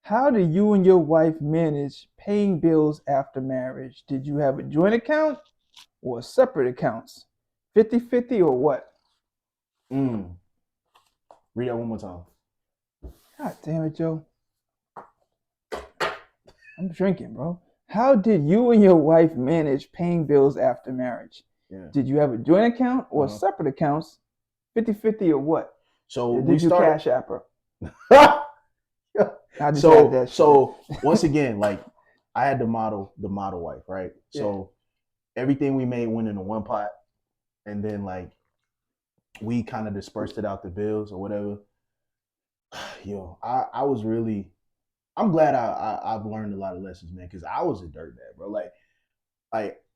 How do you and your wife manage paying bills after marriage? Did you have a joint account or separate accounts? 50-50 or what? Mm. Read that one more time. God damn it, Joe. I'm drinking, bro. How did you and your wife manage paying bills after marriage? Yeah. Did you have a joint account or Uh-huh. separate accounts? 50-50 or what? So we Did you started. cash app her? I just had so that shit. so once again, like I had the model wife, right? Yeah. So everything we made went into one pot, and then like we kind of dispersed it out the bills or whatever. Yo, I was really. I'm glad I've learned a lot of lessons, man, because I was a dirtbag, bro. Like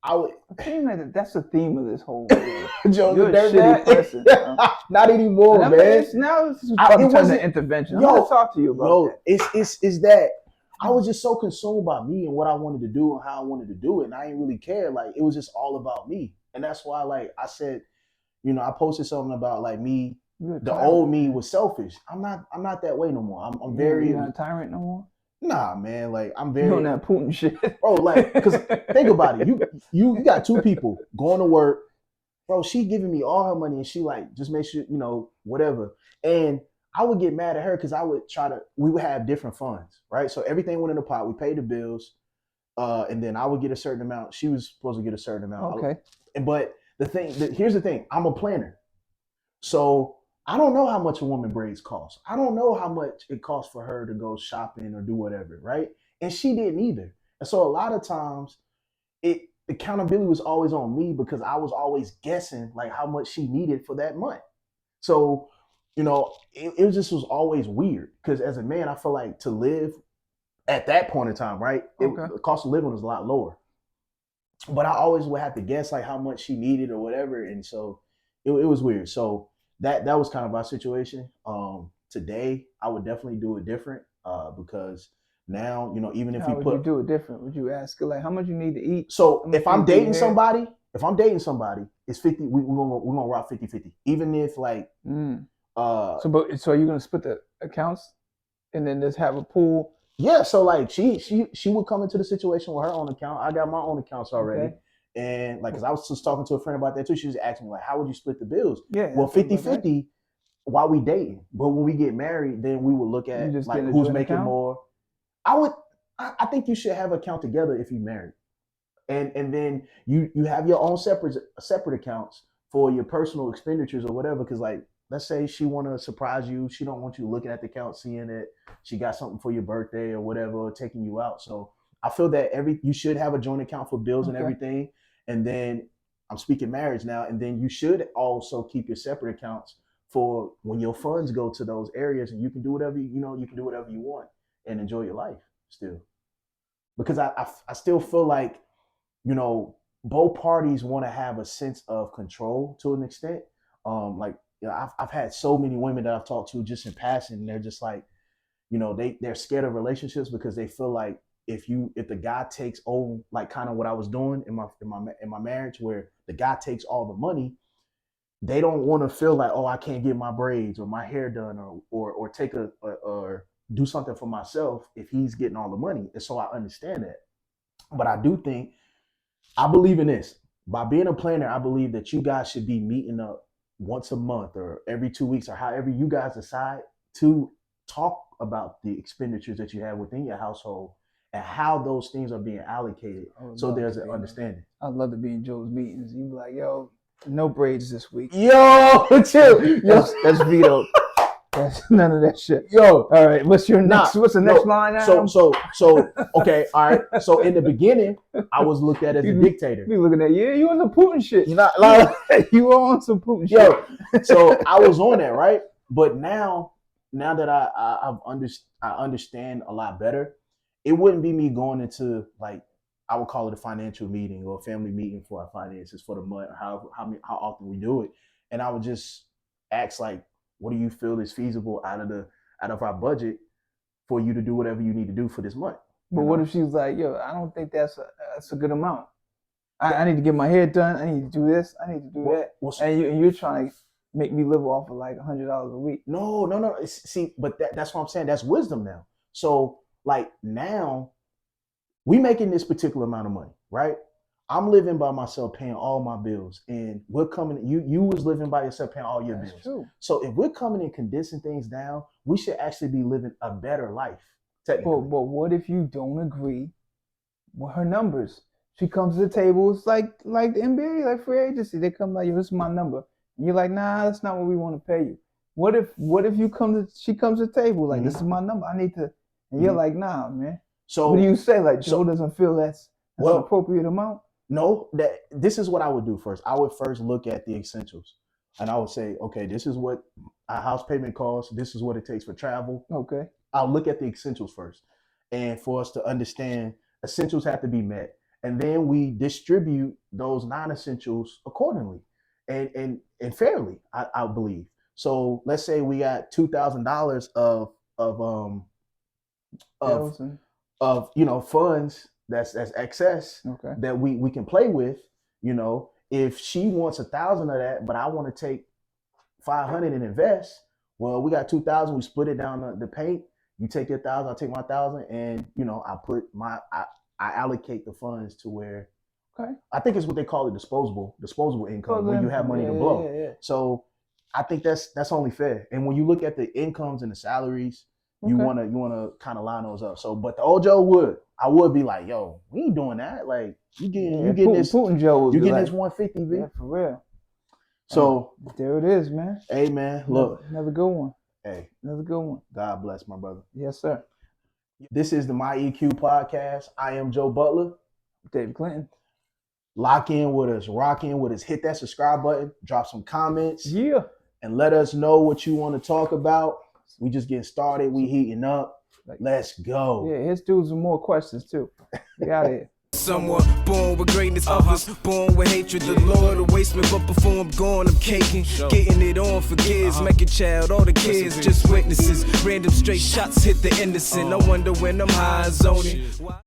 I would. It seems like that's the theme of this whole video. Joe's a You're a shitty dirtbag. person, bro. Not And anymore, I mean, man. now this is It about to turn to wasn't. intervention. I'm going to Yo, talk to you about yo, that. it's that I was just so consumed by me and what I wanted to do and how I wanted to do it, and I didn't really care. Like it was just all about me, and that's why, like I said, I posted something about like me. You're a The tyrant, old me man. was selfish. I'm not. I'm not that way no more. I'm You're very. not a tyrant no more. Nah, man. Like I'm You on very. that Putin shit. Bro, like, cause think about it. You got two people going to work. Bro, she giving me all her money and she like just make sure, whatever. And I would get mad at her because I would we would have different funds, right? So everything went in the pot. We paid the bills, and then I would get a certain amount. She was supposed to get a certain amount. Okay. But here's the thing. I'm a planner, so I don't know how much a woman braids cost. I don't know how much it costs for her to go shopping or do whatever, right? And she didn't either. And so a lot of times it accountability was always on me because I was always guessing like how much she needed for that month. So, it just was always weird because as a man, I feel like to live at that point in time, right? Okay. The cost of living was a lot lower, but I always would have to guess like how much she needed or whatever, and so it was weird. So that was kind of our situation. Today, I would definitely do it different because now, even if we How would you put do it different? Would you ask her like how much you need to eat? so How much if you I'm need to do your dating hair? somebody, it's 50. We're gonna rock 50-50. Even if like Mm. uh So you're gonna split the accounts and then just have a pool? yeah, so like she would come into the situation with her own account. I got my own accounts already. Okay. And like, cause I was just talking to a friend about that too. She was asking me like, how would you split the bills? Yeah, Well, I thought about that. 50-50 while we dating. But when we get married, then we would look You at just like getting a who's joint making account? more. I would, I think you should have an account together if you married. And then you have your own separate accounts for your personal expenditures or whatever. Because like, let's say she want to surprise you, she don't want you looking at the account, seeing that she got something for your birthday or whatever, or taking you out. So I feel that you should have a joint account for bills and Okay. everything. And then I'm speaking marriage now, and then you should also keep your separate accounts for when your funds go to those areas, and you can do whatever you can do whatever you want and enjoy your life still. Because I still feel like both parties want to have a sense of control to an extent. Like, I've had so many women that I've talked to just in passing, and they're just like, they're scared of relationships because they feel like if the guy takes over, like kind of what I was doing in my marriage, where the guy takes all the money, they don't want to feel like, oh, I can't get my braids or my hair done or take or do something for myself if he's getting all the money. And so I understand that, but I do think I believe in this. By being a planner, I believe that you guys should be meeting up once a month or every 2 weeks or however you guys decide to talk about the expenditures that you have within your household and how those things are being allocated. I would So love there's to an be in those. understanding. I'd love to be in Joe's meetings. You'd be like, yo, no braids this week. Yo, chill. Yo, That's vetoed. That's none of that shit. yo. All right, what's the next No. line So, item? okay, all right. So in the beginning, I was looked at as a You dictator. be looking at you. You on some Putin shit. You know, like, You are on some Putin shit. yo. So I was on that, right? But now that I understand a lot better, it wouldn't be me going into like I would call it a financial meeting or a family meeting for our finances for the month, how often we do it, and I would just ask like, what do you feel is feasible out of our budget for you to do whatever you need to do for this month? But what if she's like, yo, I don't think that's a good amount. I need to get my hair done. I need to do this. I need to do that. And you're trying to make me live off of like $100 a week. No. See, but that's what I'm saying. That's wisdom now. So Like now, we making this particular amount of money, right? I'm living by myself, paying all my bills, and we're coming. You was living by yourself, paying all your That's bills. true. So if we're coming and condensing things down, we should actually be living a better life. Technically, But what if you don't agree with her numbers? She comes to the table. It's like the NBA, like free agency. They come like, yo, this is my number. And you're like, nah, that's not what we want to pay you. What if she comes to the table like, this is my number. I need to, and you're like, nah, man. so What do you say? Like, Joe so- doesn't feel that's an appropriate amount. no, that this is what I would do first. I would first look at the essentials, and I would say, okay, this is what a house payment costs. This is what it takes for travel. Okay. I'll look at the essentials first, and for us to understand, essentials have to be met, and then we distribute those non-essentials accordingly, and fairly, I believe. So let's say we got $2,000 of Thousand. funds that's excess Okay. that we can play with. If she wants 1,000 of that, but I want to take 500 and invest, well, we got 2,000. We split it down the paint. You take your 1,000, I take my 1,000, and I allocate the funds to where. Okay. I think it's what they call it, disposable income, when you have money to blow. Yeah. So I think that's only fair. And when you look at the incomes and the salaries, you Okay. wanna kind of line those up. So, but the old Joe I would be like, yo, we ain't doing that. Like you getting this, Putin Joe would you be getting like, this 150, B. yeah, for real. So There it is, man. hey, man, look, Another good one. hey, Another good one. God bless my brother. Yes, sir. This is the My EQ podcast. I am Joe Butler. Dave Clinton. Lock in with us, rock in with us. Hit that subscribe button. Drop some comments. Yeah. And let us know what you want to talk about. We just getting started. We heating up. Let's go. Yeah, his dudes with more questions too. Get out of here. Someone born with greatness, others born with hatred. The Lord awaits me, but before I'm gone, I'm caking. Getting it on for kids, make a child, all the kids, just witnesses. Random straight shots hit the innocent. I wonder when I'm high zoning.